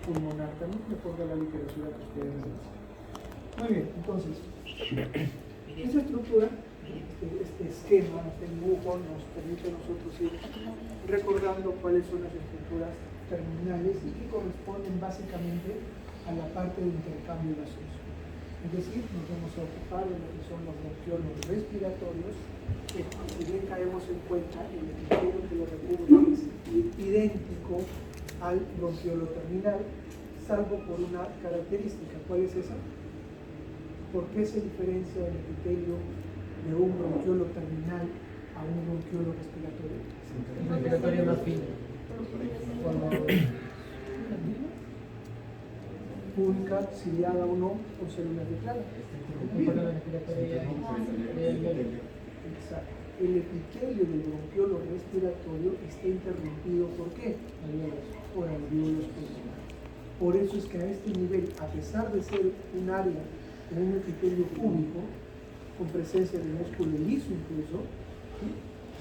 pulmonar, también de acuerdo a la literatura que ustedes realizan. Muy bien, entonces, esta estructura, este esquema, este dibujo nos permite a nosotros ir recordando cuáles son las estructuras terminales y que corresponden básicamente a la parte de intercambio gaseoso. Es decir, nos vamos a ocupar de lo que son los bronquiolos respiratorios, que si bien caemos en cuenta, el epitelio que lo recubre es idéntico al bronquiolo terminal, salvo por una característica. ¿Cuál es esa? ¿Por qué se diferencia el epitelio de un bronquiolo terminal a un bronquiolo respiratorio? El respiratorio es más fino. Pública, ciliada o no, con células de clara. Exacto. El epitelio del bronquiolo respiratorio está interrumpido, ¿por qué? Por alvéolos pulmonares. Por eso es que a este nivel, a pesar de ser un área con un epitelio único, con presencia de músculo liso incluso, ¿sí?,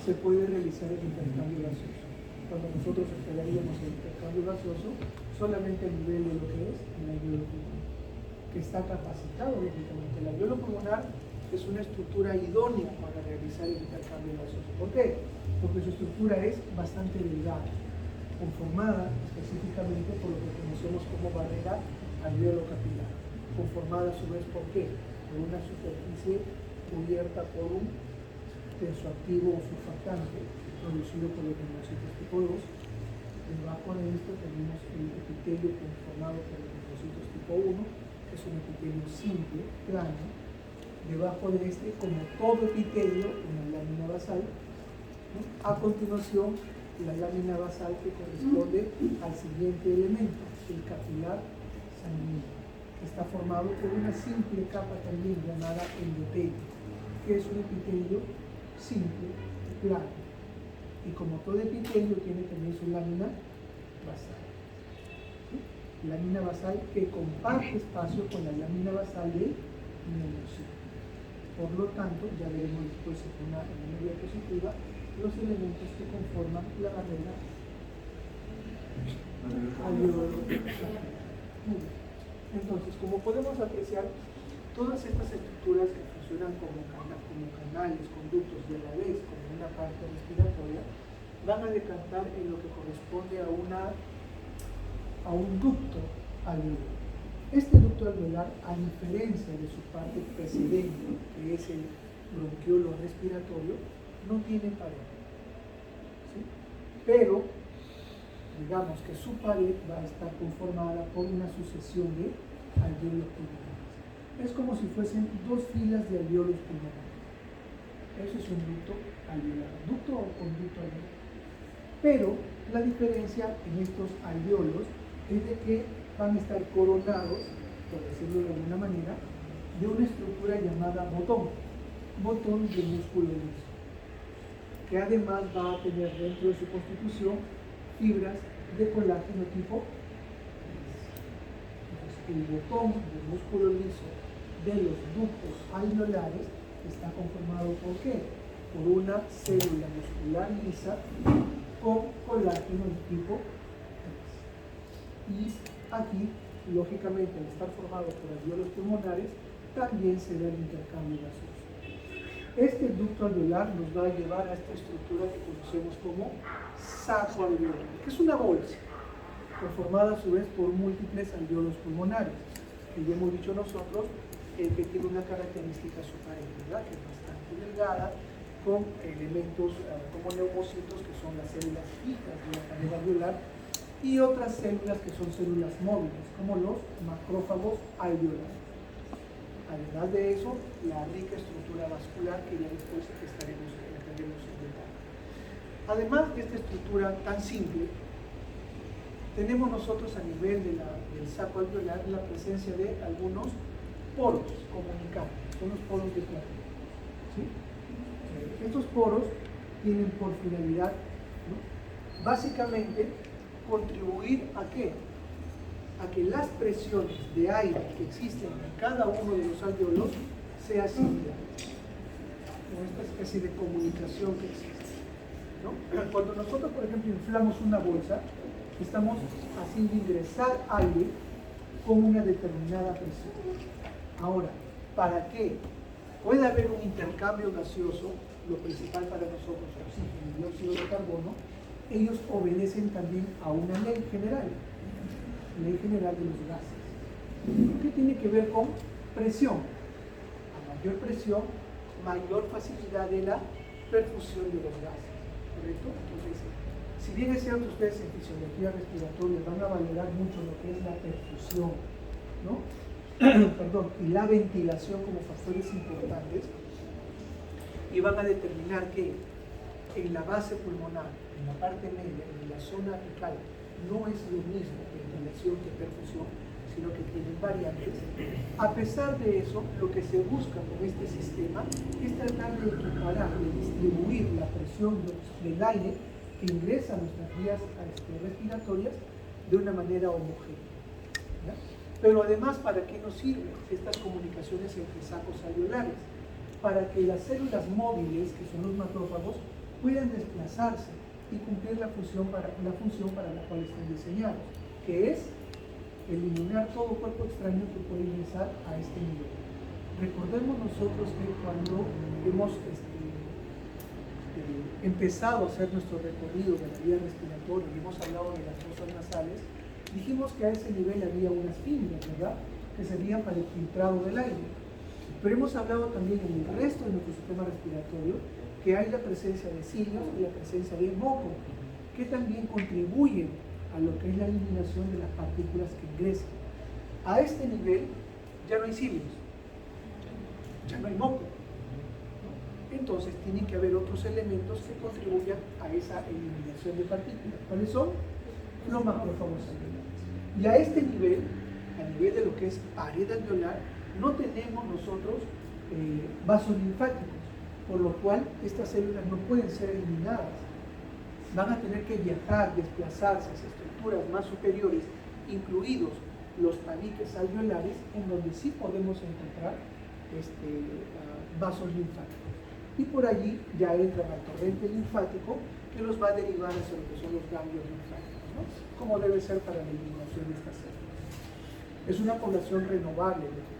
se puede realizar el intercambio gaseoso. Cuando nosotros esperaríamos el intercambio gaseoso solamente a nivel de lo que es el alvéolo pulmonar, que está capacitado lógicamente. El alvéolo pulmonar es una estructura idónea para realizar el intercambio gaseoso. ¿Por qué? Porque su estructura es bastante delgada, conformada específicamente por lo que conocemos como barrera alveolo-capilar, conformada a su vez ¿por qué? Por una superficie cubierta por un tensoactivo o surfactante producido por los linfocitos tipo 2. Debajo de esto tenemos el epitelio conformado por los linfocitos tipo 1, que es un epitelio simple, plano. Debajo de este, como todo epitelio, una lámina basal, ¿no? A continuación, la lámina basal que corresponde al siguiente elemento, el capilar sanguíneo, que está formado por una simple capa también llamada endotelio, que es un epitelio simple, plano. Y como todo epitelio tiene también su lámina basal. ¿Sí? Lámina basal que comparte espacio con la lámina basal del mielocito. Por lo tanto, ya veremos después en una diapositiva los elementos que conforman la barrera alveolo-capilar. Muy bien. Entonces, como podemos apreciar, todas estas estructuras que funcionan como canales, conductos y a la vez como una parte respiratoria, van a decantar en lo que corresponde a un ducto alveolar. Este ducto alveolar, a diferencia de su parte precedente, que es el bronquiolo respiratorio, no tiene pared. ¿Sí? Pero, digamos que su pared va a estar conformada por una sucesión de alvéolos pulmonares. Es como si fuesen dos filas de alvéolos pulmonares. Eso es un ducto alveolar, ducto o conducto alveolar. Pero la diferencia en estos alvéolos es de que van a estar coronados, por decirlo de alguna manera, de una estructura llamada botón de músculo liso, que además va a tener dentro de su constitución fibras de colágeno tipo 3. Entonces, el botón de músculo liso de los ductos alveolares está conformado ¿por qué? Por una célula muscular lisa con colágeno de tipo 3. Y aquí, lógicamente, al estar formado por alvéolos pulmonares, también se da el intercambio gaseoso. Este ducto alveolar nos va a llevar a esta estructura que conocemos como saco alveolar, que es una bolsa, conformada a su vez por múltiples alvéolos pulmonares, que ya hemos dicho nosotros que tiene una característica su pared, ¿verdad?, que es bastante delgada, con elementos como neumocitos, que son las células fijas de la pared alveolar, y otras células que son células móviles, como los macrófagos alveolares. Además de eso, la rica estructura vascular que ya después entenderemos en detalle. Además de esta estructura tan simple, tenemos nosotros a nivel del saco alveolar la presencia de algunos poros comunicantes, son los poros de Platón. ¿Sí? Estos poros tienen por finalidad, ¿no?, básicamente contribuir a ¿qué? A que las presiones de aire que existen en cada uno de los alvéolos sea similar, con esta especie de comunicación que existe, ¿no? Cuando nosotros, por ejemplo, inflamos una bolsa, estamos haciendo ingresar aire con una determinada presión. Ahora, ¿para qué? Puede haber un intercambio gaseoso, lo principal para nosotros, oxígeno y dióxido de carbono. Ellos obedecen también a una ley general de los gases. ¿Qué tiene que ver con presión? A mayor presión, mayor facilidad de la perfusión de los gases, ¿correcto? Entonces, si bien es cierto, ustedes en fisiología respiratoria van a valorar mucho lo que es la perfusión, ¿no? Perdón, y la ventilación como factores importantes, y van a determinar que en la base pulmonar, en la parte media, en la zona apical, no es lo mismo ventilación que perfusión, sino que tienen variantes. A pesar de eso, lo que se busca con este sistema es tratar de equiparar, de distribuir la presión del aire que ingresa a nuestras vías respiratorias de una manera homogénea, ¿ya? Pero además, ¿para qué nos sirven estas comunicaciones entre sacos alveolares? Para que las células móviles, que son los macrófagos, puedan desplazarse y cumplir la función para la cual están diseñados, que es eliminar todo cuerpo extraño que puede ingresar a este nivel. Recordemos nosotros que cuando hemos empezado a hacer nuestro recorrido de la vía respiratoria y hemos hablado de las fosas nasales, dijimos que a ese nivel había unas fibras, ¿verdad?, que servían para el filtrado del aire. Pero hemos hablado también en el resto de nuestro sistema respiratorio que hay la presencia de cilios y la presencia de moco, que también contribuyen a lo que es la eliminación de las partículas que ingresan. A este nivel ya no hay cilios, ya no hay moco. Entonces tienen que haber otros elementos que contribuyan a esa eliminación de partículas. ¿Cuáles son? Los macrófagos alveolares. Y a este nivel, a nivel de lo que es pared alveolar, no tenemos nosotros vasos linfáticos, por lo cual estas células no pueden ser eliminadas. Van a tener que viajar, desplazarse hacia estructuras más superiores, incluidos los tabiques alveolares, en donde sí podemos encontrar vasos linfáticos. Y por allí ya entran al torrente linfático que los va a derivar hacia lo que son los ganglios linfáticos, ¿no?, como debe ser para la eliminación de estas células. Es una población renovable, lógicamente.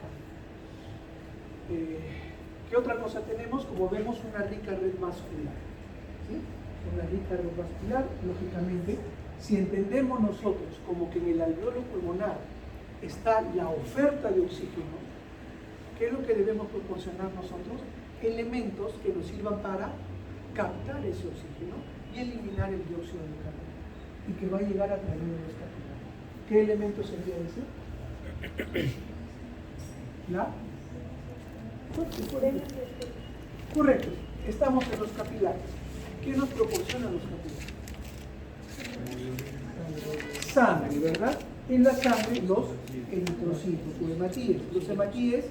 ¿Qué otra cosa tenemos? Como vemos, una rica red vascular, ¿sí? Una rica red vascular, lógicamente, si entendemos nosotros como que en el alveolo pulmonar está la oferta de oxígeno, ¿qué es lo que debemos proporcionar nosotros? Elementos que nos sirvan para captar ese oxígeno y eliminar el dióxido de carbono, y que va a llegar a través de los capilares. ¿Qué elemento sería ese? Correcto, estamos en los capilares. ¿Qué nos proporcionan los capilares? Sangre, ¿verdad? En la sangre los eritrocitos, los hematíes. Los hematíes,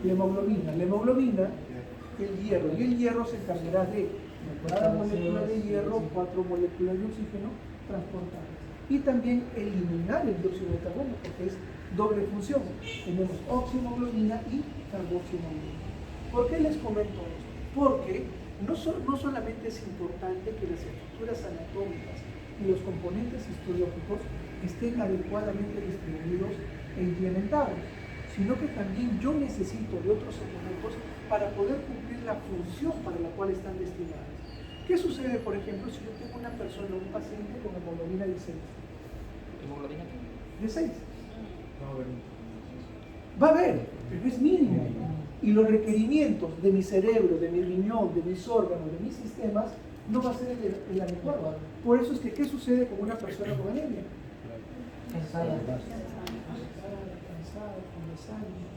la hemoglobina. La hemoglobina, el hierro. Y el hierro se encargará de cada molécula de hierro, 4 moléculas de oxígeno transportadas. Y también eliminar el dióxido de carbono, porque es doble función. Tenemos oximoglobina y carboximoglobina. ¿Por qué les comento esto? Porque no solamente es importante que las estructuras anatómicas y los componentes histológicos estén adecuadamente distribuidos e implementados, sino que también yo necesito de otros elementos para poder cumplir la función para la cual están destinados. ¿Qué sucede, por ejemplo, si yo tengo una persona, un paciente con hemoglobina de 6? ¿Hemoglobina? De 6. Va a haber, pero es mínimo. Y los requerimientos de mi cerebro, de mi riñón, de mis órganos, de mis sistemas, no va a ser el adecuado. Por eso es que, ¿qué sucede con una persona con anemia? Cansada, con desánimo.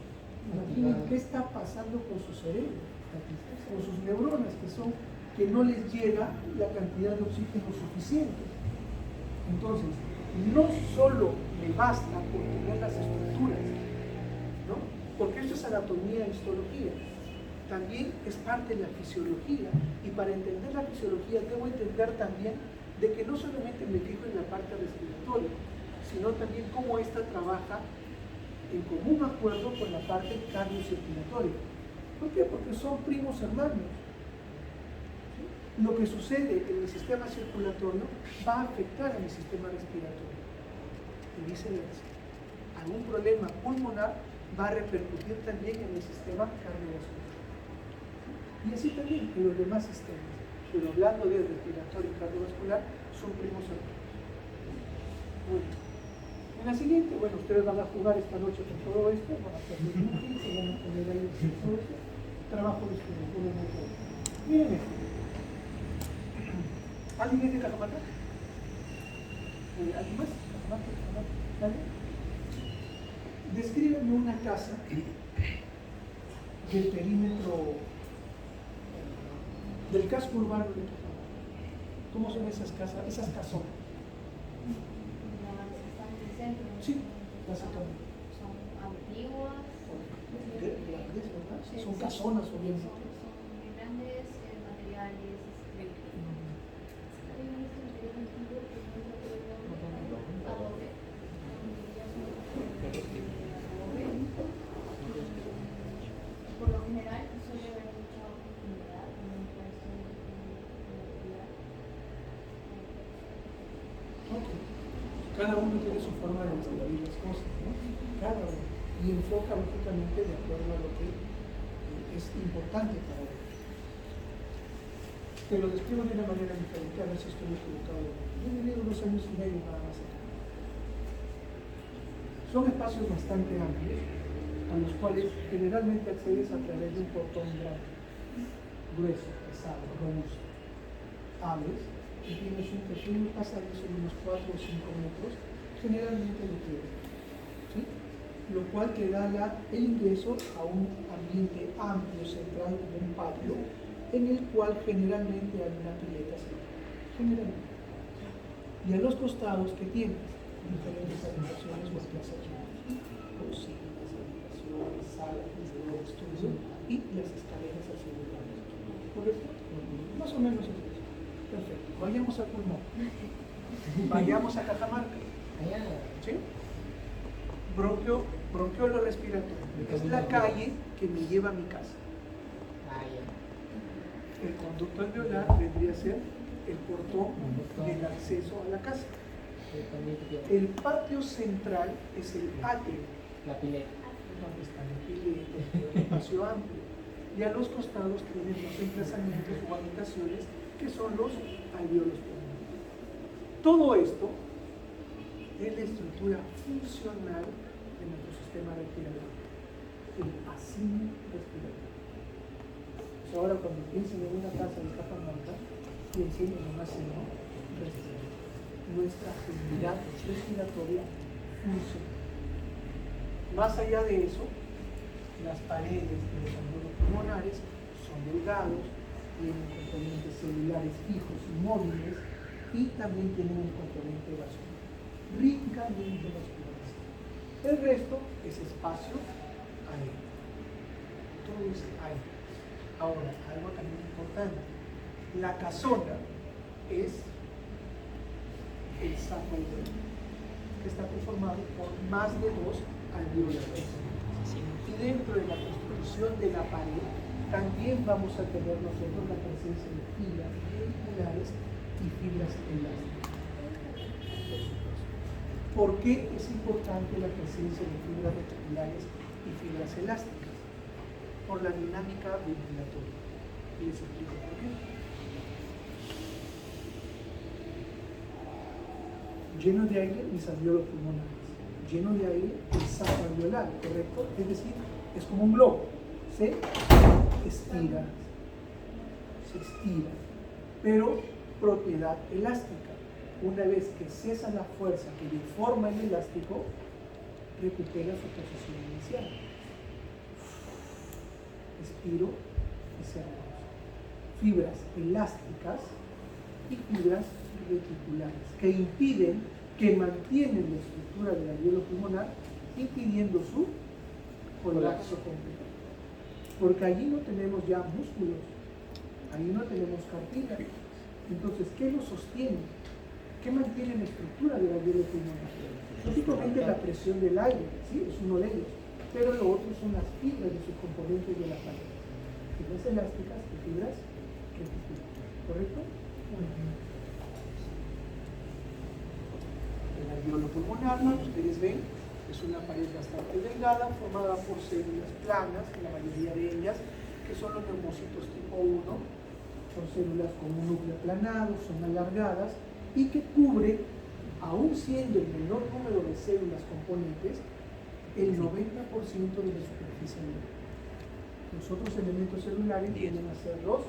Imaginen qué está pasando con su cerebro, con sus neuronas, que no les llega la cantidad de oxígeno suficiente. Entonces, no solo me basta con tener las estructuras, ¿no?, porque esto es anatomía e histología, también es parte de la fisiología, y para entender la fisiología debo entender también de que no solamente me fijo en la parte respiratoria, sino también cómo ésta trabaja en común acuerdo con la parte cardiocirculatoria. ¿Por qué? Porque son primos hermanos. ¿Sí? lo que sucede en el sistema circulatorio va a afectar a mi sistema respiratorio y viceversa. Algún problema pulmonar va a repercutir también en el sistema cardiovascular. Y así también en los demás sistemas. Pero hablando de respiratorio y cardiovascular, son primos hermanos. Muy bien. En la siguiente, bueno, ustedes van a jugar esta noche con todo esto, van a hacer los meetings, se van a poner ahí todo esto. Trabajo de ustedes, miren esto. Miren esto. ¿Alguien es de Cajamarca? ¿Alguien más? ¿Cajamarca? ¿Dale? Descríbeme una casa del perímetro del casco urbano de Cajamarca. ¿Cómo son esas casas? Esas casonas. Sí, básicamente. Son antiguas. Grandes, ¿verdad? Son casonas, obviamente. Son grandes materiales. Por lo general suele haber mucha humedad en un puesto de Cada uno tiene su forma de describir las cosas, ¿no? Cada uno. Y enfoca lógicamente de acuerdo a lo que es importante para él. Te lo describo de una manera diferente, a ver si estoy equivocado. Yo he vivido 2 años y medio nada más acá. Son espacios bastante amplios, a los cuales generalmente accedes a través de un portón grande, grueso, pesado, robusto. Abres y tienes un pequeño pasadizo de unos 4 o 5 metros, generalmente de piedra, ¿sí? Lo cual te da el ingreso a un ambiente amplio, central, como un patio, en el cual generalmente hay una pileta central, generalmente. Y a los costados que tienes diferentes habitaciones o plazas cocinas, habitaciones, salas, de estudio y las escaleras hacia el baño. ¿Correcto? Más o menos es eso. Perfecto. Vayamos al pulmón. Vayamos a Cajamarca. ¿Sí? Bronquiolo respiratorio. Es la calle que me lleva a mi casa. El conducto alveolar vendría a ser el portón del acceso a la casa. El patio central es el atrio. La pileta. Donde está el pileta, el espacio amplio. Y a los costados tienen los emplazamientos o habitaciones que son los alveolos pulmonares. Todo esto es la estructura funcional de nuestro sistema respiratorio, el pasillo respiratorio. Pues ahora cuando piensen en una casa de Cajamarca, piensen en una cena respiratoria. Nuestra actividad respiratoria funciona. Más allá de eso, las paredes de los alveolos pulmonares son delgados, tienen componentes celulares fijos y móviles y también tienen un componente vascular, ricamente vascularizado. El resto es espacio aéreo. Todo es aire. Ahora, algo también importante. La casona es el saco alveolar, que está conformado por más de 2 alveolos. Y dentro de la construcción de la pared también vamos a tener nosotros la presencia de fibras vehiculares y fibras elásticas. ¿Por qué es importante la presencia de fibras vehiculares y fibras elásticas? Por la dinámica ventilatoria. Y les explico por qué. Lleno de aire mis alveolos pulmonares, lleno de aire el saco alveolar, ¿correcto? Es decir, es como un globo, se estira, pero propiedad elástica. Una vez que cesa la fuerza que deforma el elástico, recupera su posición inicial. Expiro y se reposa. Fibras elásticas y fibras reticulares que impiden, que mantienen la estructura del alveolo pulmonar, impidiendo su colapso completo. Porque allí no tenemos ya músculos, allí no tenemos cartílago. Entonces, ¿qué lo sostiene? ¿Qué mantiene la estructura del alveolo pulmonar? Lógicamente la presión del aire, ¿sí? Es uno de ellos, pero lo otro son las fibras de sus componentes de la pared. Fibras elásticas y fibras reticulares. ¿correcto? El alveolo pulmonar, como ustedes ven, es una pared bastante delgada formada por células planas, la mayoría de ellas, que son los neumocitos tipo 1, son células con un núcleo aplanado, son alargadas y que cubre, aún siendo el menor número de células componentes, el 90% de la superficie celular. Los otros elementos celulares vienen a ser los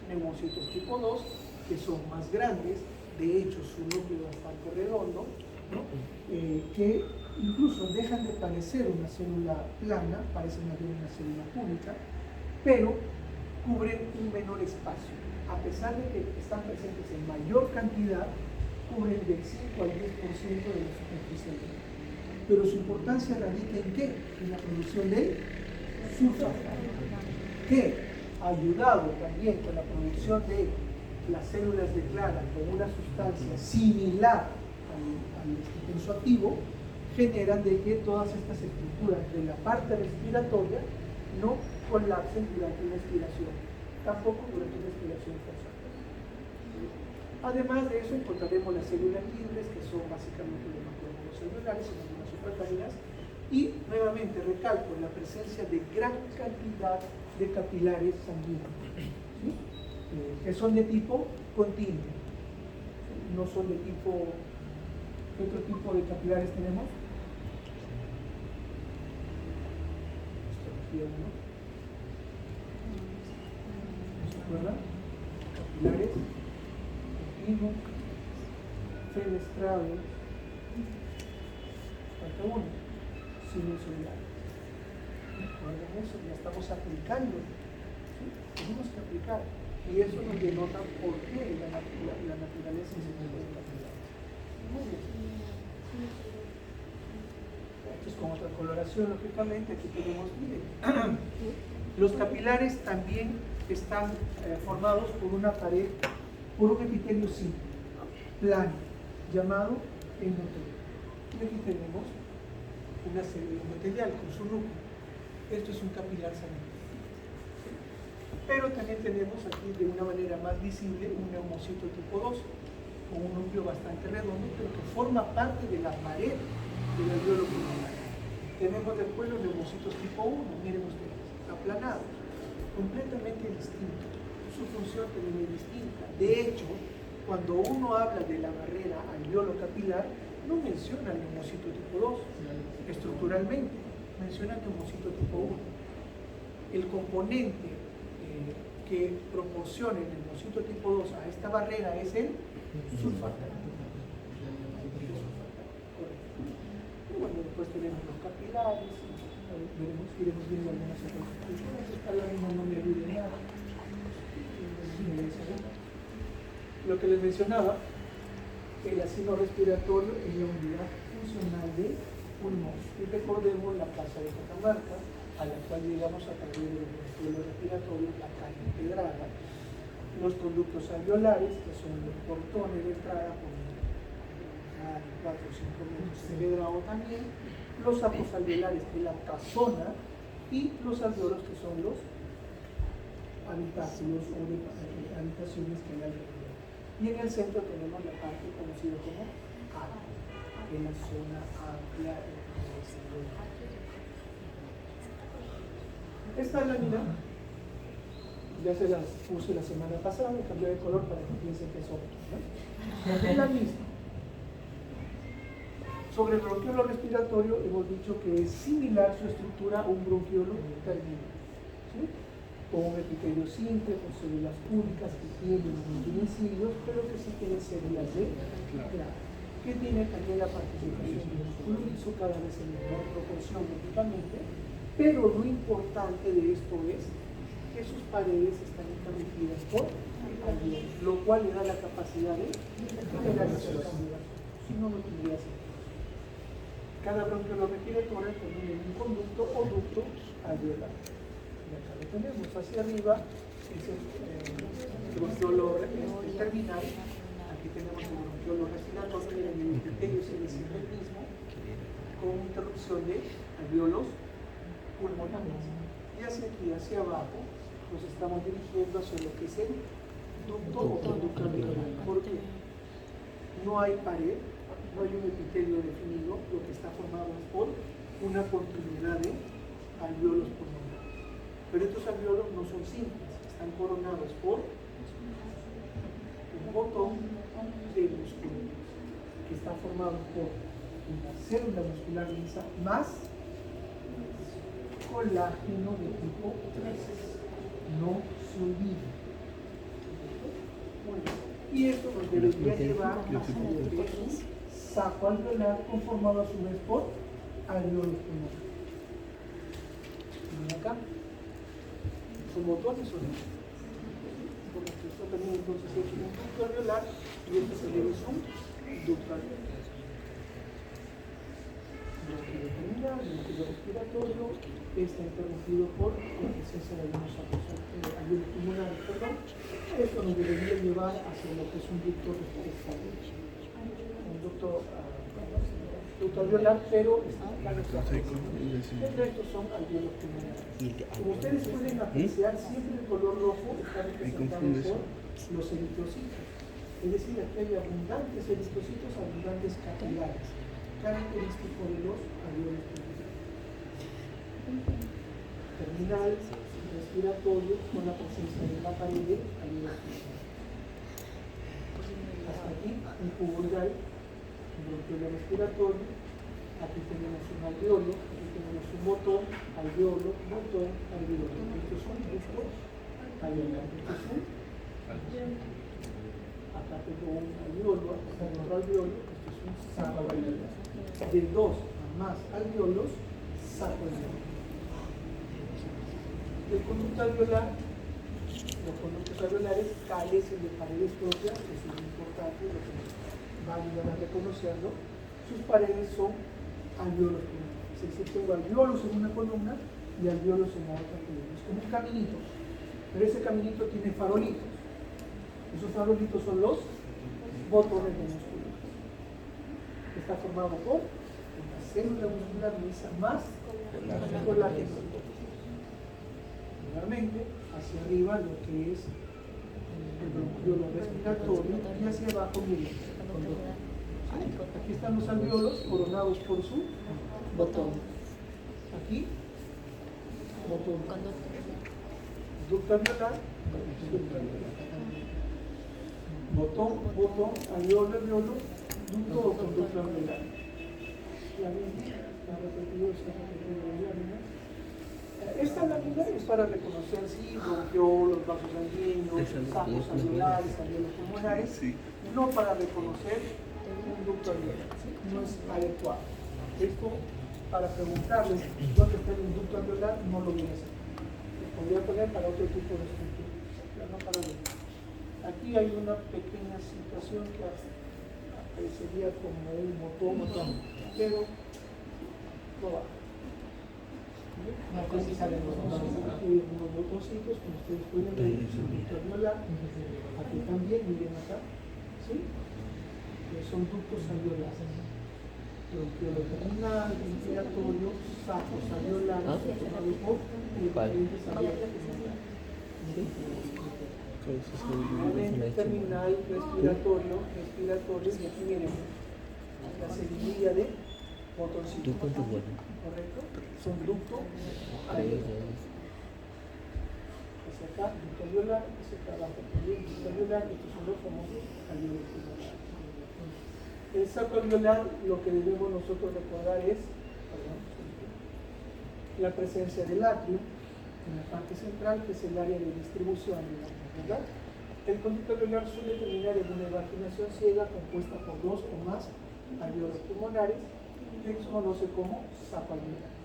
neumocitos tipo 2, que son más grandes, de hecho su núcleo es bastante redondo, ¿no? Que incluso dejan de parecer una célula plana, parecen más bien una célula cúbica, pero cubren un menor espacio. A pesar de que están presentes en mayor cantidad, cubren del 5 al 10% de la superficie celular. Pero su importancia radica en ¿qué? En la producción de surfactante, que ayudado también con la producción de las células de clara con una sustancia similar al tensoactivo, generan de que todas estas estructuras de la parte respiratoria no colapsen durante la expiración, tampoco durante la expiración forzada. Además de eso encontraremos las células libres, que son básicamente los macrófagos celulares en algunas supracaínas, y nuevamente recalco la presencia de gran cantidad de capilares sanguíneos, ¿sí? Que son de tipo continuo, no son de tipo... ¿Qué otro tipo de capilares tenemos? ¿No se acuerdan? Capilares continuos, fenestrales, falta uno, sinusoidales. Recuerden eso, ya estamos aplicando, ¿sí? Tenemos que aplicar, y eso nos denota por qué la naturaleza se puede capilar. Muy bien. Esto es con otra coloración, lógicamente. Aquí tenemos, miren, los capilares también están formados por una pared, por un epitelio simple, plano, llamado endotelio. Y aquí tenemos una célula endotelial con su núcleo. Esto es un capilar sanguíneo. Pero también tenemos aquí de una manera más visible un neumocito tipo 2, con un núcleo bastante redondo, pero que forma parte de la pared del alveolo pulmonar. Tenemos después los neumocitos tipo 1, miren ustedes, aplanados, completamente distintos. Su función también es distinta. De hecho, cuando uno habla de la barrera alveolo capilar, no menciona el neumocito tipo 2, estructuralmente, menciona el neumocito tipo 1. El componente que proporciona el neumocito tipo 2 a esta barrera es el surfactante. Y bueno, después tenemos los capilares, iremos viendo algunas otras estructuras. Esta lámina no me ayuda en nada. Lo que les mencionaba, el asilo respiratorio es la unidad funcional de pulmón. Y recordemos la plaza de Catamarca, a la cual llegamos a través del suelo respiratorio, la calle empedrada, los conductos alveolares, que son los portones de entrada con 4 o 5 metros empedrado también, los sapos alveolares, que es la casona, y los alveolos, que son los habitáculos o de habitaciones que hay alrededor. Y en el centro tenemos la parte conocida como ala, en la zona amplia. Esta lámina ya se las puse la semana pasada, me cambié de color para que piensen que es otra, ¿no? Es la misma. Sobre el bronquiolo respiratorio hemos dicho que es similar su estructura a un bronquiolo terminal, ¿sí? Con un epitelio simple, con células cúbicas que tienen utensilios, pero que sí tienen células de clara, que tiene también la participación de músculo liso cada vez en menor proporción, lógicamente, pero lo importante de esto es que sus paredes están interrumpidas por alveolos, lo cual le da la capacidad de generar esa cantidad. Si no, no tendría sentido. Cada bronquiolo respiratorio termina en un conducto o ducto alveolar. Y acá lo tenemos hacia arriba, es el bronquiolo terminal. Aquí tenemos el bronquiolo respiratorio, miren, el epitelio sigue siendo el mismo, con interrupción de alveolos pulmonares. Y hacia aquí, hacia abajo, nos estamos dirigiendo hacia lo que es el ducto o conducto alveolar. ¿Por qué? No hay pared, no hay un epitelio definido, lo que está formado es por una continuidad de alveolos pulmonares. Pero estos alveolos no son simples, están coronados por un botón de músculo que está formado por una célula muscular lisa más colágeno de tipo 3. No se olvide. Bueno, y esto nos debería llevar a un saco alveolar conformado a su vez por alveolos pulmonares. Miren acá. Son botones o no. Porque esto también entonces es un ducto alveolar y este se debe es un ducto alveolar. Bronquio terminal, bronquio respiratorio, está interrumpido por la presencia de algunos alveolos pulmonares, perdón. Esto nos debería llevar hacia lo que es un ducto respiratorio, un ducto alveolar, pero está en nuestra cabeza. El resto son alveolos pulmonares. Como ustedes pueden apreciar, siempre el color rojo está representado por los eritrocitos. Es decir, aquí hay abundantes eritrocitos, abundantes capilares, característico de los alveolos pulmonares. Terminal respiratorio con la presencia de la pared de alveolos pulmonares. Hasta aquí un cubo oral, un bronquiolo respiratorio. Aquí tenemos un alveolo, aquí tenemos un botón, alveolo, botón, alveolo. Estos son ductos alveolares. Acá tengo un alveolo, acá otro alveolo, esto es un saco alveolar. De 2 a más alveolos, saco alveolar. El conducto alveolar, los conductos alveolares carecen de paredes propias, eso es importante, lo que nos va a ayudar a reconocerlo. Sus paredes son alveolos pulmonares. Es decir, tengo alveolos en una columna y alveolos en la otra columna. Es como un caminito, pero ese caminito tiene farolitos. Esos farolitos son los botones de músculo. Está formado por una célula muscular lisa más colágeno. Nuevamente, hacia arriba lo que es el bronquiolo respiratorio y hacia abajo, miren, aquí están los alveolos coronados por su botón. Aquí, botón. Ducto alveolar, ducto alveolar. Botón, botón, alveolo, alveolo, ducto o conducto alveolar. ¿La ven? ¿La repetido? ¿Se ha repetido la lámina? Esta lámina es para reconocer si bronquiolos, vasos sanguíneos, sacos alveolares, alveolos pulmonares, no para reconocer un ducto alveolar, ¿sí? No es adecuado. Esto, para preguntarle dónde está el ducto alveolar, no lo voy a hacer. Lo podría poner para otro tipo de estructura, pero no para lo. Aquí hay una pequeña situación que aparecería como un botón, pero no va. Aquí salen unos botoncitos, como ustedes pueden ver, el ducto alveolar. Aquí también, miren acá, ¿sí? Son ductos alveolares. Bronquiolo terminal, respiratorio, sacos alveolares, formado por diferentes alveolos pulmonares. Terminal, respiratorio, y aquí miren, la seguidilla de botoncitos. ¿Correcto? Son ducto alveolar. Hacia acá, ducto alveolar, hacia acá abajo también, ducto alveolar, estos son los famosos alveolos pulmonares. El saco alveolar, lo que debemos nosotros recordar es la presencia del atrio en la parte central, que es el área de distribución, ¿verdad? El conducto alveolar suele terminar en una evaginación ciega compuesta por 2 o más alveolos pulmonares, que se conoce como saco alveolar.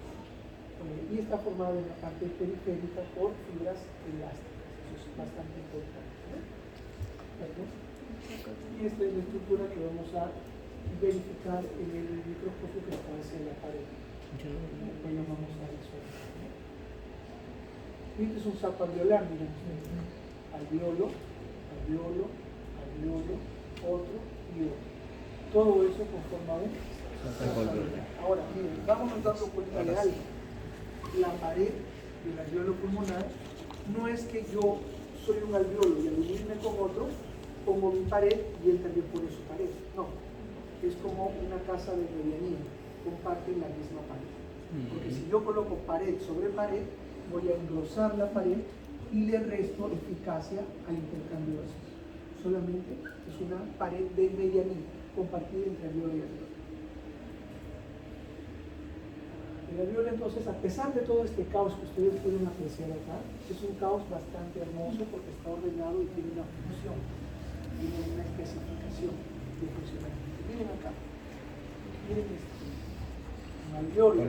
Y está formado en la parte periférica por fibras elásticas. Eso es bastante importante, ¿no? Y esta es la estructura que vamos a verificar en el microscopio que está hacia la pared. Después lo vamos a resolver. Este es un saco alveolar, miren ustedes. Alveolo, alveolo, alveolo, otro y otro. Todo eso conforma un saco alveolar. Ahora, miren, vamos dando cuenta de algo. La pared del alveolo pulmonar no es que yo soy un alveolo y al unirme con otro, pongo mi pared y él también pone su pared. No, es como una casa de medianía, comparten la misma pared. Porque si yo coloco pared sobre pared, voy a engrosar la pared y le resto eficacia al intercambio de ácidos. Solamente es una pared de medianía, compartida entre alveolo y alveolo. El alveolo, entonces, a pesar de todo este caos que ustedes pueden apreciar acá, es un caos bastante hermoso porque está ordenado y tiene una función, tiene una especificación de funcionamiento. Miren acá, miren esto. Alveolo,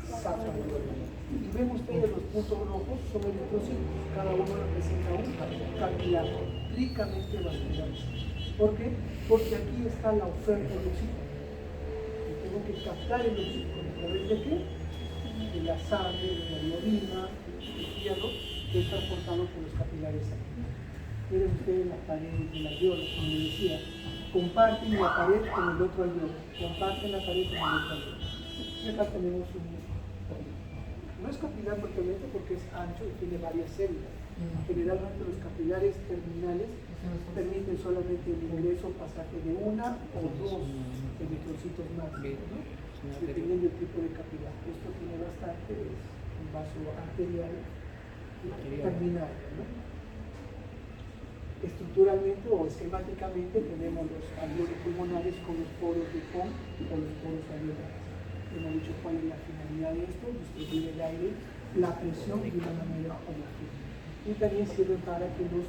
saca alveolo. Y ven ustedes los puntos rojos son eritrocitos, cada uno representa un capilar ricamente vascular. ¿Por qué? Porque aquí está la oferta de oxígeno. Tengo que captar el oxígeno a través de qué? De la sangre, de la orina, del hierro, que es transportado por los capilares sanguíneos. Miren ustedes la pared de la alveolo, como les decía, comparten la pared con el otro alveolo, comparten la pared con el otro alveolo. Y acá tenemos un... No es capilar propiamente porque es ancho y tiene varias células. Generalmente los capilares terminales permiten solamente el ingreso o pasaje de una o dos eritrocitos más, ¿no? Dependiendo del tipo de capilar. Esto tiene bastante, es un vaso arterial terminal, ¿no? Estructuralmente o esquemáticamente tenemos los alveolos pulmonares con los poros de Pohn o los poros alveolares. Hemos dicho cuál es la finalidad de esto: distribuir el aire, la presión de una manera homogénea. Y también sirve para que los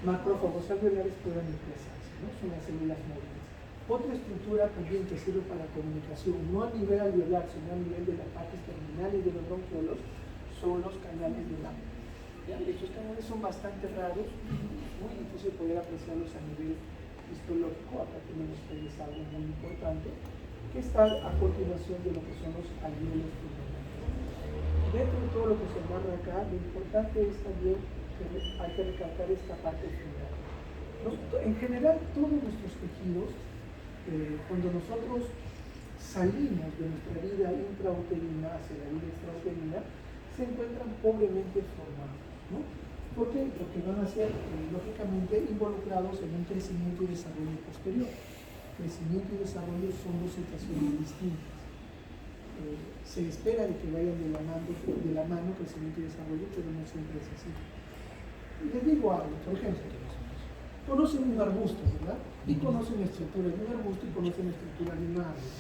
macrófagos alveolares puedan desplazarse, ¿no? Son las células móviles. Otra estructura también que sirve para comunicación, no a nivel alveolar, sino a nivel de las partes terminales de los bronquiolos, son los canales del agua. Estos canales son bastante raros, muy difícil poder apreciarlos a nivel histológico. Acá tenemos ustedes algo muy importante que está a continuación de lo que son los alveolos pulmonares. Dentro de todo lo que se narra acá, lo importante es también que hay que recalcar esta parte final, ¿no? En general, todos nuestros tejidos, cuando nosotros salimos de nuestra vida intrauterina hacia la vida extrauterina, se encuentran pobremente formados, ¿no? ¿Por qué? Porque van a ser, lógicamente, involucrados en un crecimiento y desarrollo posterior. Crecimiento y desarrollo son dos situaciones distintas. Se espera de que vayan de la mano crecimiento y desarrollo, pero no siempre es así. Y les digo algo, por ejemplo, conocen un arbusto, ¿verdad? Y conocen la estructura de un arbusto y conocen la estructura de un árbol.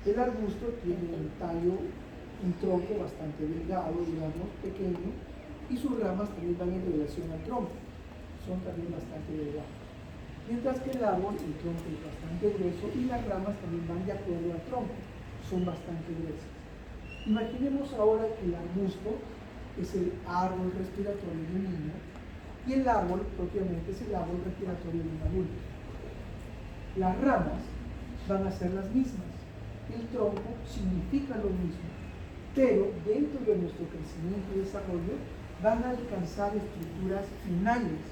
El arbusto tiene un tallo, un tronco bastante delgado, digamos, pequeño, y sus ramas también van en relación al tronco, son también bastante delgados. Mientras que el árbol, el tronco es bastante grueso y las ramas también van de acuerdo al tronco, son bastante gruesas. Imaginemos ahora que el arbusto es el árbol respiratorio de un niño y el árbol propiamente es el árbol respiratorio de un adulto. Las ramas van a ser las mismas, el tronco significa lo mismo, pero dentro de nuestro crecimiento y desarrollo van a alcanzar estructuras finales,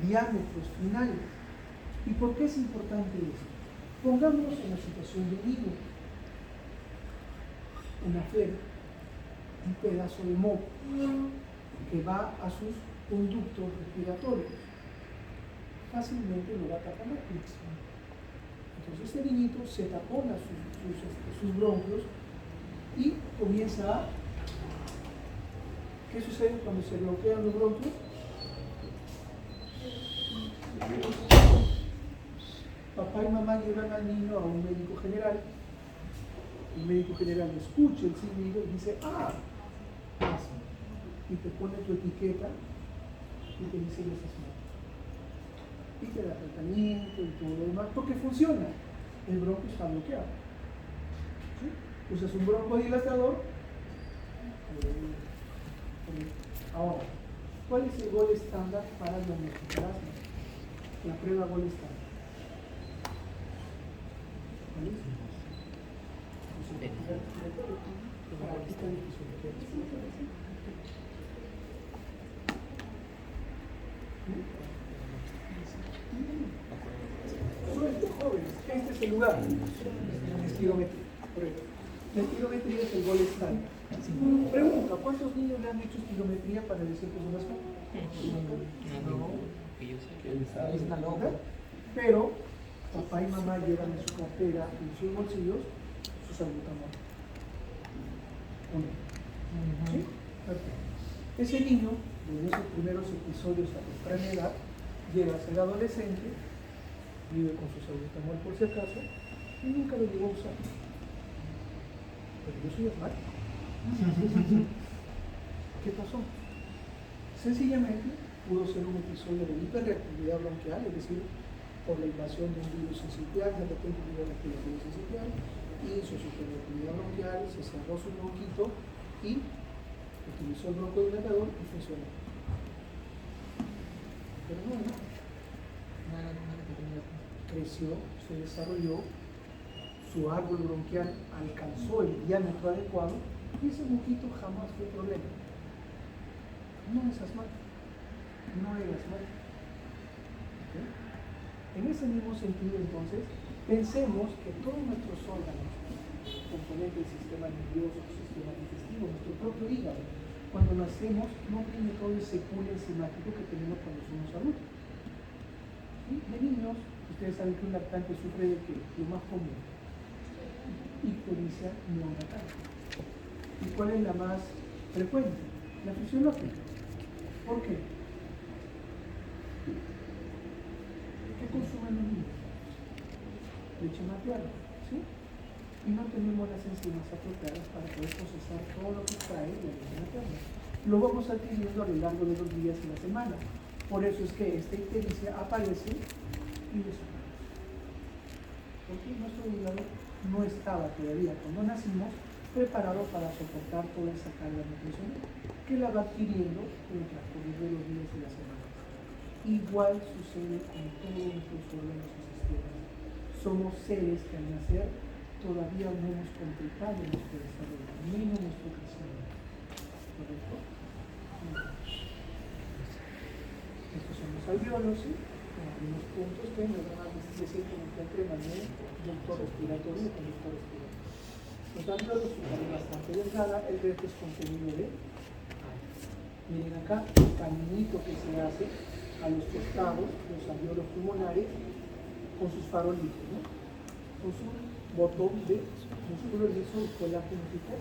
diámetros finales. ¿Y por qué es importante esto? Pongámonos en la situación de un niño, una flema, un pedazo de moco que va a sus conductos respiratorios, fácilmente lo va a tapar. Entonces este niñito se tapona sus bronquios y comienza a... ¿Qué sucede cuando se bloquean los bronquios? Papá y mamá llevan al niño a un médico general. El médico general escucha el silbido y dice: ¡ah! Asma. Y te pone tu etiqueta y te dice esas manos. Y te da tratamiento y todo lo demás, porque funciona. El bronquio está bloqueado. ¿Sí? Usas un broncodilatador. Ahora, ¿cuál es el gol estándar para diagnosticar asma? La prueba gol estándar. ¿Cuál es? Suelto, jóvenes, este es el lugar. La espirometría, correcto. La espirometría es el gol estándar. Sí. Pregunta, ¿cuántos niños le han hecho espirometría para decir que es una asma? No. Es una loca. Pero papá y mamá llevan en su cartera, en sus bolsillos, su salbutamol. ¿Sí? Perfecto. Ese niño, desde esos primeros episodios a temprana edad, llega a ser adolescente, vive con su salbutamol por si acaso, y nunca lo llegó a usar. Pero yo soy asmático. ¿Qué pasó? Sencillamente pudo ser un episodio de hiperreactividad bronquial, es decir, por la invasión de un virus sincitial, de repente hubo respiratorio sincitial, hizo su hiperreactividad bronquial, se cerró su bronquito y utilizó el broncodilatador y funcionó. Pero no, creció, se desarrolló, su árbol bronquial alcanzó el diámetro adecuado y ese bronquito jamás fue problema. No es asmático, no era asmático. ¿Okay? En ese mismo sentido, entonces, pensemos que todos nuestros órganos, componentes del sistema nervioso, sistema digestivo, nuestro propio hígado, cuando nacemos no tiene todo ese pool enzimático que tenemos cuando somos adultos. ¿Sí? De niños, ustedes saben que un lactante sufre de qué? Lo más común, ictericia neonatal. ¿Y cuál es la más frecuente? La fisiológica. ¿Por qué? ¿Qué consumen los niños? Leche materna, ¿sí? Y no tenemos las enzimas apropiadas para poder procesar todo lo que trae la leche materna. Lo vamos adquiriendo a lo largo de los días y la semana. Por eso es que esta ictericia aparece y desaparece. Porque nuestro hígado no estaba todavía, cuando nacimos, preparado para soportar toda esa carga nutricional que la va adquiriendo en el transcurrir de los días y las semanas. Igual sucede con todos nuestros órganos y sistemas. Somos seres que al nacer todavía no hemos completado nuestro desarrollo, menos nuestro crecimiento. ¿Correcto? Estos son los alvéolos, ¿sí? Algunos puntos que nos van a decir que nos encuentran en el conducto respiratorio y conducto respiratorio. Los alvéolos son bastante delgada, el resto es contenido de aire. Miren acá el caminito que se hace a los costados, los alvéolos pulmonares, con sus farolitos, ¿no? Con su botón de músculo liso y colágeno tipo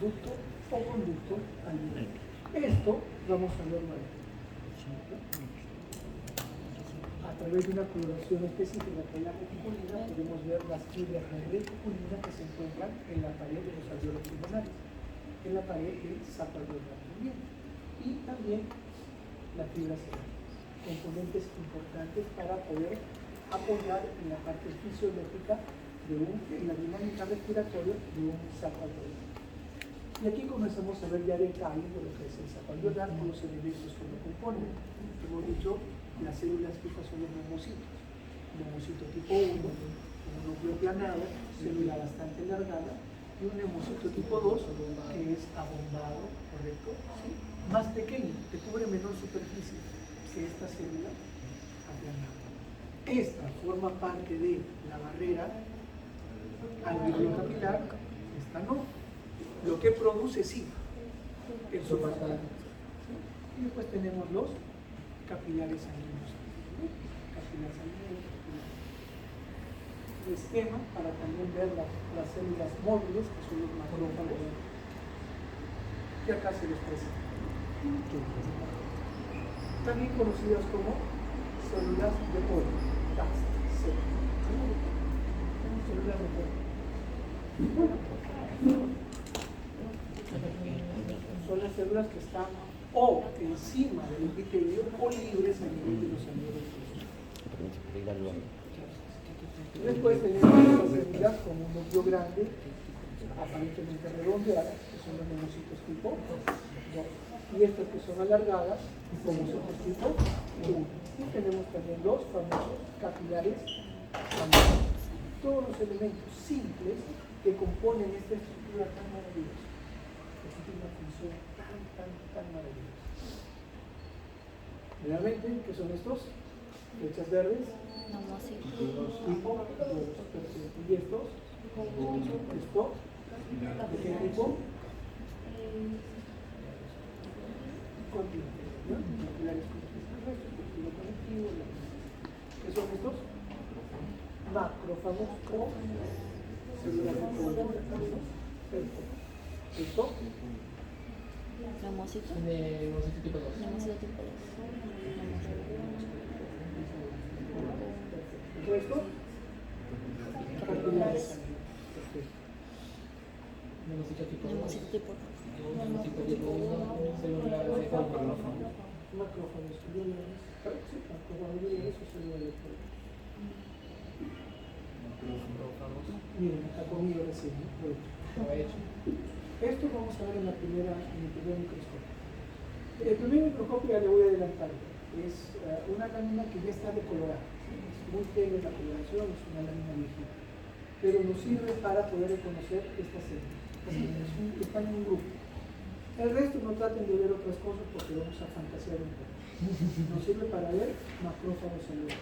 ducto o conducto alveolar. Esto vamos a verlo ahí. A través de una coloración específica que es la reticulina, podemos ver las fibras de reticulina que se encuentran en la pared de los alvéolos pulmonares, en la pared del saco alveolar también, y también las fibras cerámicas, componentes importantes para poder apoyar en la parte fisiológica en la dinámica respiratoria de un saco alveolar. Y aquí comenzamos a ver ya detalles de lo que es el saco alveolar con los elementos que lo componen. Hemos dicho las células fijas son los neumocitos. Neumocito tipo 1, un núcleo planado, célula bastante alargada, y un neumocito tipo 2 que es abombado, ¿correcto? ¿Sí? Más pequeño, que cubre menor superficie que esta célula aplanada. Esta forma parte de la barrera alveolo-capilar, esta no. Lo que produce sí, el surfactante. Y después tenemos los capilares sanguíneos. Capilar sanguíneo. El esquema para también ver las células móviles, que son los macrófagos, que acá se les presenta. También conocidas como células de polvo. Células de polvo. Son las células que están o encima del epitelio o libres a nivel de los alvéolos. Después tenemos las células con un núcleo grande, aparentemente redondeadas, que son los neumocitos tipo 2. Y estas que son alargadas, como son tipo 1. Y tenemos también los famosos capilares sanguíneos. Todos los elementos simples que componen esta estructura tan maravillosa. Esta tiene una función tan maravillosa. Realmente, ¿qué son estos? Flechas verdes. Tipo 2. Y estos, esto, ¿De qué tipo? Continuo, ¿no? Capilares continuos, tejido conectivo. ¿Qué son estos? Macrófagos o células de cobertura. ¿Esto? Neumocito. Neumocito tipo 2. Neumocito tipo 2. ¿El resto? Capilares. Neumocito tipo 2. Neumocito tipo 2. Neumocito tipo 1. Célula de macrófago. Macrófagos, sí, macrófagos biliares o células de cobertura. Miren, acá conmigo recién, ¿no? Estaba hecho. Esto vamos a ver en el primer microscopio. El primer microscopio ya le voy a adelantar. Es una lámina que ya está decolorada. ¿Sí? Es muy tenue la coloración, es una lámina viejita. Pero nos sirve para poder reconocer estas células. Están en un grupo. El resto no traten de ver otras cosas porque vamos a fantasear un poco. Nos sirve para ver macrófagos celulares.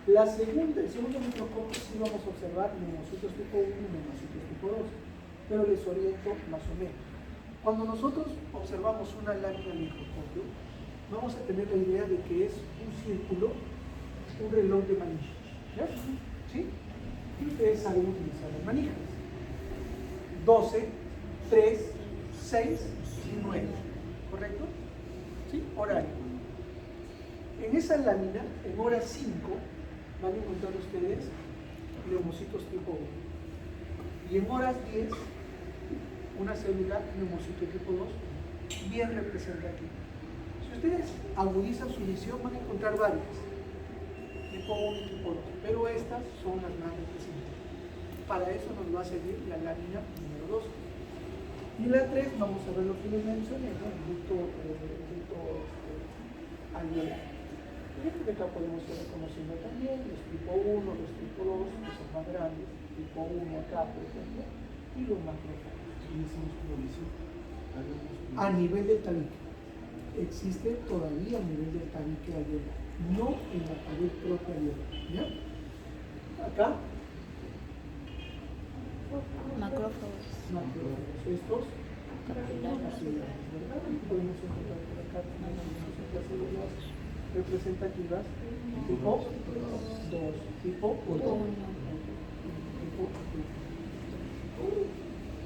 El segundo microscopio sí vamos a observar neumocitos tipo 1 y neumocitos tipo 2, pero les oriento más o menos. Cuando nosotros observamos una lámina al microscopio, vamos a tener la idea de que es un círculo, un reloj de manijas. ¿Ya? ¿Sí? Y ustedes saben utilizar las manijas. 12, 3, 6 y 9. ¿Correcto? ¿Sí? Horario. En esa lámina, en hora 5, van a encontrar ustedes neumocitos tipo 1. Y en horas 10, una célula neumocito tipo 2, bien representativa. Si ustedes agudizan su visión, van a encontrar varias, tipo 1 y tipo 2, pero estas son las más representativas. Para eso nos va a servir la lámina número 2. Y la 3, vamos a ver lo que les mencioné, ¿no? El ducto alveolar. Y de acá podemos ir reconociendo también los tipo 1, los tipo 2, que son más grandes, tipo 1 acá, por ejemplo, y los macrófagos. A nivel del tabique. Existe todavía a nivel del tabique alveolar, no en la pared propia alveolar. ¿Ya? Acá, Macrófagos. macrófagos. Estos, Capilares. ¿verdad? Y podemos encontrar por acá también las células representativas tipo 2, tipo 1, tipo 1.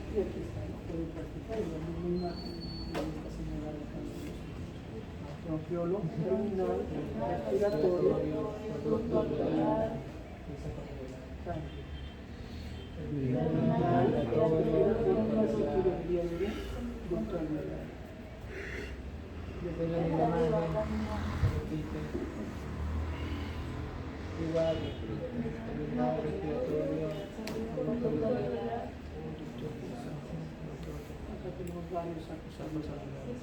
Y aquí está, ¿no? Pueden practicar y la misma imagen de esta señora de acá. Bronquiolo, terminal, respiratorio, bronquial, terminal, respiratorio, bronquial. Después la misma imagen, repite. Igual, terminal, respiratorio, Acá tenemos varios acusados alrededor.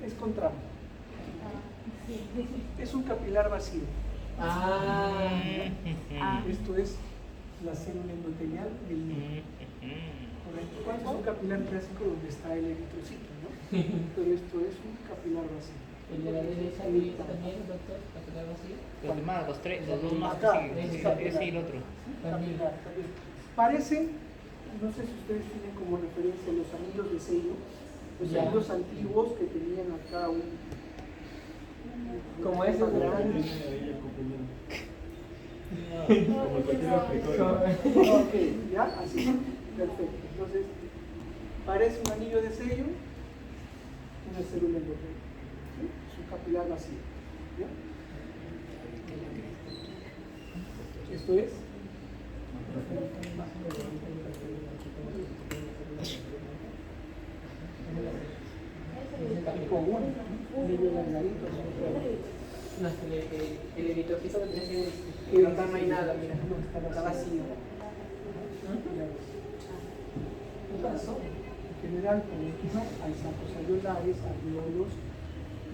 Es contrario. Es un capilar vacío. Esto es la célula endotelial del niño. Correcto. Este es un capilar clásico donde está el eritrocito, ¿no? Pero esto es un capilar vacío. ¿El de la derecha habilita también, doctor? ¿Capilar vacío? Los demás, los dos más Acá, que siguen, ese y el otro. Capilar, también. Parecen, no sé si ustedes tienen como referencia los anillos de sello, los Ya. anillos antiguos que tenían acá un Como ese grande. Como- Ok, ya, así, perfecto. Entonces, parece un anillo de sello, una célula endotélica. ¿Sí? Es un capilar vacío. ¿Ya? Esto es. Tipo 1, medio largadito. No, el eritrocito que tiene que acá no hay nada, mira, está vacío. ¿Qué pasó? En general, por ejemplo, hay sacos alveolares, alveolos,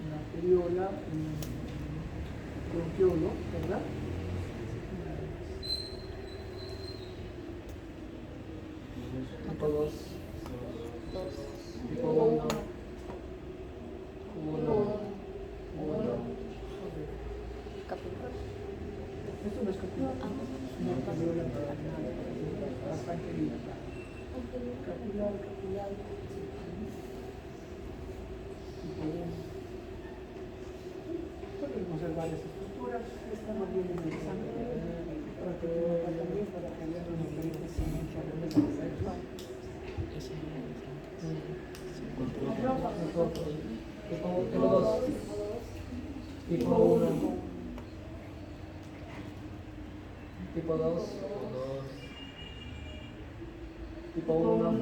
una arteriola, un bronquiolo, ¿verdad? Tipo 2, tipo 1. Una alveola bastante bien. Capilar. Podemos hacer varias estructuras. Esta más bien interesante para que tengan también para que vean los diferentes segmentos de Tipo 2. Tipo 1. Tipo 2. Tipo 1.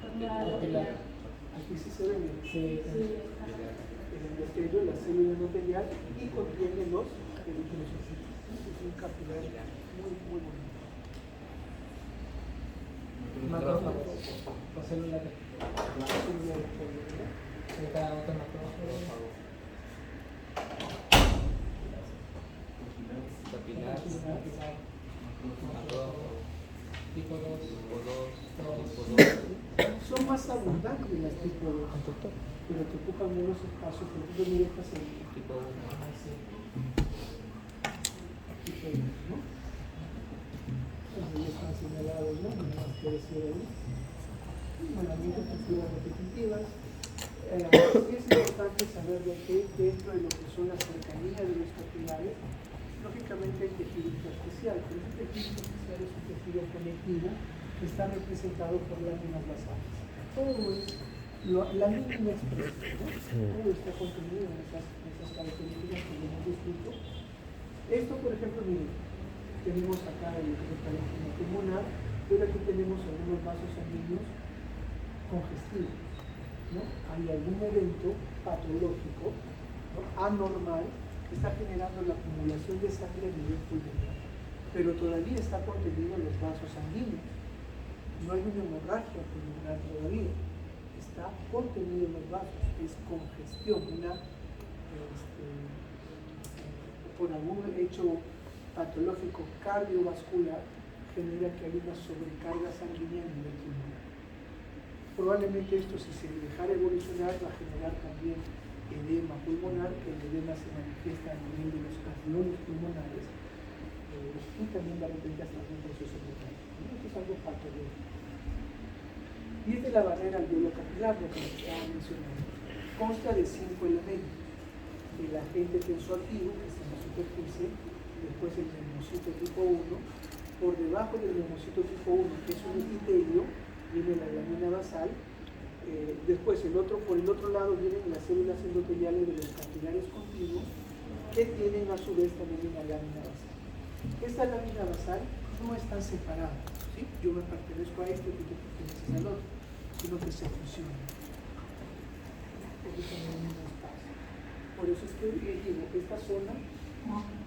Capilar. aquí sí se ve bien. Sí. El endotelio, la célula endotelial y contiene los eritrocitos. Es un capilar muy bonito. Macrófago. O célula de La célula de polio, ¿verdad? cada otro macrófago. Capilar, macrófago, Tipo 2. tipo 2, tipo 2. Son más abundantes las tipo 2, pero que ocupan menos espacio. Por ejemplo, mira esta célula. Tipo 1. Tipo 1, ¿no? Entonces ya están señalados, ¿no? No hay más que decir ahí. Nuevamente, estructuras repetitivas. Es importante saber de que dentro de lo que son las cercanías de los capilares, lógicamente hay tejido intersticial, pero ese tejido intersticial es un tejido conectivo que está representado por láminas basales. Todo es la mínima expresión, ¿no? Todo está contenido en esas características que ya hemos descrito. Esto, por ejemplo, miren, tenemos acá el parénquima pulmonar, pero aquí tenemos algunos vasos sanguíneos congestivos, ¿no? Hay algún evento patológico, ¿no? Anormal que está generando la acumulación de sangre a nivel pulmonar, pero todavía está contenido en los vasos sanguíneos. No hay una hemorragia pulmonar todavía, está contenido en los vasos, es congestión, por algún hecho patológico cardiovascular genera que hay una sobrecarga sanguínea a nivel pulmonar. Probablemente esto, si se dejara evolucionar, va a generar también edema pulmonar, que el edema se manifiesta a nivel de los alveolos pulmonares y también de repente hasta un proceso renal. Esto es algo patológico. Y es de la barrera alveolo-capilar, lo que les estaba mencionando. Consta de 5 elementos. El agente tensoactivo, que está en la superficie, después el neumocito tipo 1, por debajo del neumocito tipo 1, que es un epitelio, viene la lámina basal, después por el otro lado vienen las células endoteliales de los capilares continuos, que tienen a su vez también una lámina basal. Esta lámina basal no están separadas, ¿sí? Yo me pertenezco a esto y tú te perteneces al otro, sino que se fusionan. Porque son el mismo espacio. Por eso es que les digo, esta zona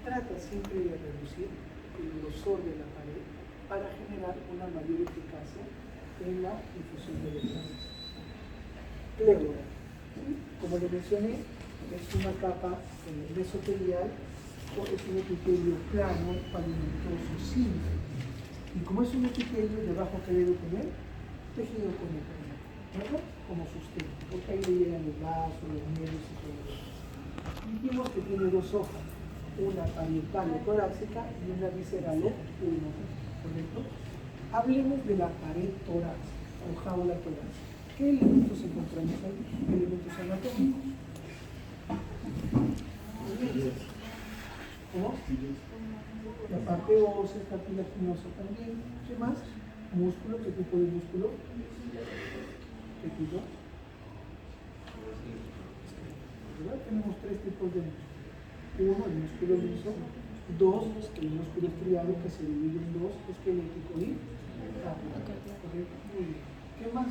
trata siempre de reducir el grosor de la pared para generar una mayor eficacia en la difusión de los gases. Pleura, ¿sí? Como le mencioné, es una capa mesotelial o es un epitelio plano, pavimentoso, simple. Y como es un epitelio, debajo que debe tener tejido conectivo, ¿verdad? Como sustento, porque ahí le llegan los vasos, los nervios y todo eso. Dijimos que tiene dos hojas, una parietal o torácica y una visceral o pulmonar, ¿correcto? Hablemos de la pared torácica o jaula torácica. ¿Qué elementos encontramos ahí? Elementos anatómicos. ¿Cómo? La parte ósea, cartilaginosa también. ¿Qué más? Músculo. ¿Qué tipo de músculo? Tejido. ¿Verdad? Tenemos 3 tipos de músculo. 1, el músculo liso. 2, el músculo estriado, que se divide en 2, esquelético y cardiaco. ¿Correcto? Muy bien. ¿Qué más?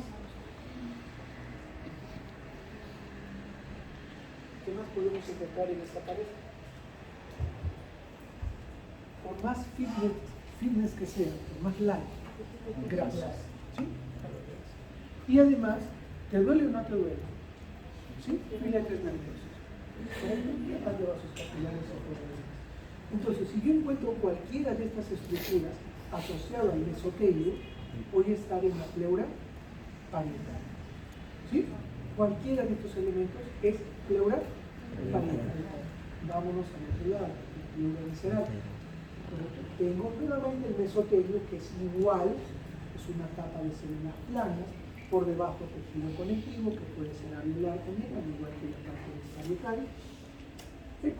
¿Qué más podemos encontrar en esta pared? Por más fitness que sea, por más light, grasas, ¿sí? Y además, ¿te duele o no te duele? ¿Sí? Filetes nerviosos. Además de vasos capilares o todo eso. Entonces, si yo encuentro cualquiera de estas estructuras asociadas al mesotelio, voy a estar en la pleura parietal. ¿Sí? Cualquiera de estos elementos es pleura parietal. Vámonos al otro lado, pleura visceral. Tengo nuevamente el mesotelio, que es igual, es una capa de células planas, por debajo tejido conectivo, que puede ser alveolar también, al igual que la parte de parietal,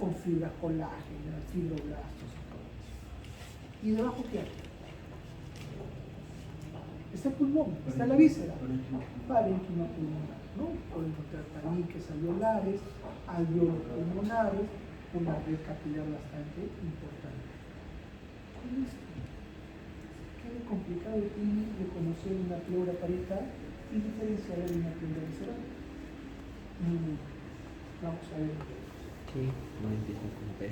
con fibras colágenas, fibroblastos y todo eso. ¿Y debajo qué hay? Está el pulmón, está la víscera, parénquima pulmonar, ¿no? Pueden encontrar tabiques alveolares, alveolos pulmonares, una red capilar bastante importante. Con esto, ¿qué de complicado tiene de conocer una pleura parietal y diferenciarla de una pleura visceral? Vamos a ver. Sí, no empieza con P.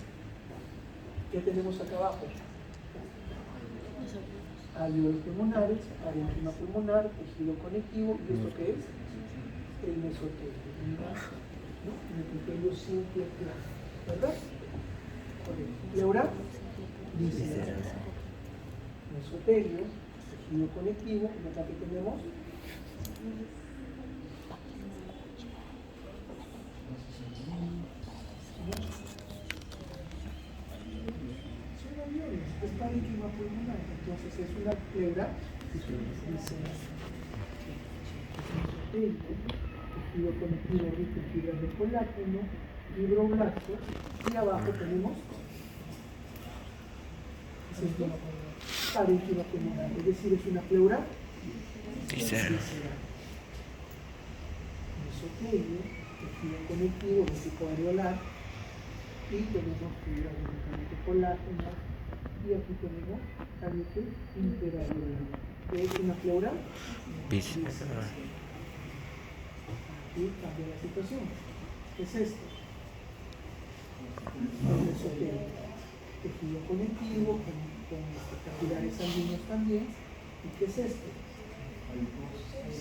¿Qué tenemos acá abajo? Alveolos pulmonares, parénquima pulmonar, tejido conectivo, ¿y esto qué es? El mesotelio, ¿no? El mesotelio simple plano, ¿verdad? Correcto. Pleura, visceral. Mesotelio, tejido conectivo, y acá que tenemos es parénquima pulmonar, entonces es una pleura visceral. Tejido conectivo rico en fibras de colágeno, fibroblastos, y abajo tenemos parénquima pulmonar, es decir, es una pleura visceral. Mesotelio, tejido conectivo vesico areolar, y tenemos fibras de colágeno, y aquí tenemos tabique interareolar, que es una pleura visceral. Aquí cambia la situación. ¿Qué es esto? El mesotelio, tejido conectivo con capilares sanguíneos también. ¿Y qué es esto?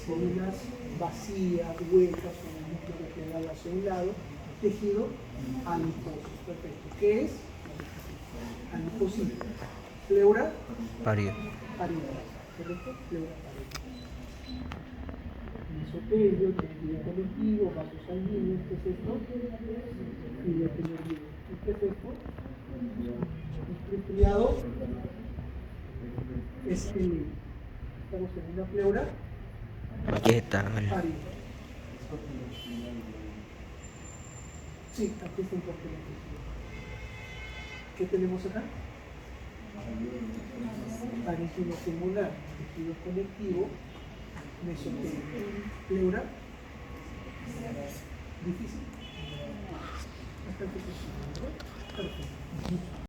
Células vacías, huecas, con el núcleo vertebral hacia un lado, tejido adiposo. Perfecto. ¿Qué es? Adiposito. Pleura parietal. ¿Correcto? Pleura parietal. Mesotelio, tejido conectivo, vasos sanguíneos. ¿Qué es esto? Filete nervioso. ¿Y qué es esto? El estriado es el. Estamos en una pleura parietal. Sí, aquí está importante. ¿Qué tenemos acá? Parénquima pulmonar, tejido conectivo, mesotelio, pleura. Difícil. Bastante difícil. Perfecto.